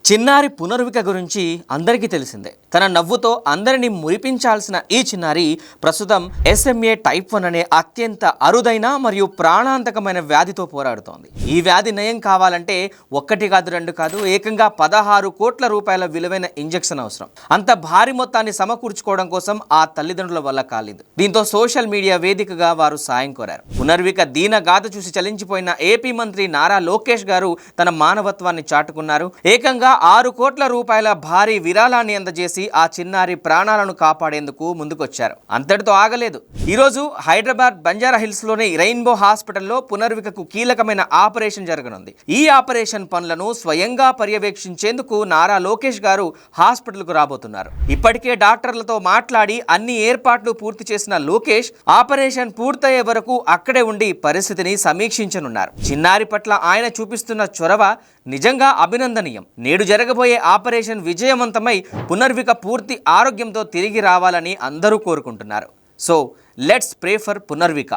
చిన్నారి పునర్విక గురించి అందరికీ తెలిసిందే. తన నవ్వుతో అందరినీ మురిపించాల్సిన ఈ చిన్నారి ప్రస్తుతం SMA టైప్ 1 అనే అత్యంత అరుదైన మరియు ప్రాణాంతకమైన వ్యాధితో పోరాడుతోంది. ఈ వ్యాధి నయం కావాలంటే ఒక్కటి కాదు, రెండు కాదు, ఏకంగా 16 కోట్ల రూపాయల విలువైన ఇంజెక్షన్ అవసరం. అంత భారీ మొత్తాన్ని సమకూర్చుకోవడం కోసం ఆ తల్లిదండ్రుల వల్ల కాలేదు. దీంతో సోషల్ మీడియా వేదికగా వారు సాయం కోరారు. పునర్విక దీనగాథ చూసి చలించిపోయిన ఏపీ మంత్రి నారా లోకేష్ గారు తన మానవత్వాన్ని చాటుకున్నారు. ఏకంగా 6 కోట్ల రూపాయల భారీ విరాళాన్ని అందజేసి ఆ చిన్నారి ప్రాణాలను కాపాడేందుకు ముందుకొచ్చారు. అంతటితో ఆగలేదు. ఈరోజు హైదరాబాద్ బంజారా హిల్స్ లోని రెయిన్బో హాస్పిటల్లో పునర్వికకు కీలకమైన ఆపరేషన్ జరగనుంది. ఈ ఆపరేషన్ పనులను స్వయంగా పర్యవేక్షించేందుకు నారా లోకేష్ గారు హాస్పిటల్కు రాబోతున్నారు. ఇప్పటికే డాక్టర్లతో మాట్లాడి అన్ని ఏర్పాట్లు పూర్తి చేసిన లోకేష్ ఆపరేషన్ పూర్తయ్యే వరకు అక్కడే ఉండి పరిస్థితిని సమీక్షించనున్నారు. చిన్నారి పట్ల ఆయన చూపిస్తున్న చొరవ నిజంగా అభినందనీయం. నేడు జరగబోయే ఆపరేషన్ విజయవంతమై పునర్విక పూర్తి ఆరోగ్యంతో తిరిగి రావాలని అందరూ కోరుకుంటున్నారు. So let's pray for Punarvika.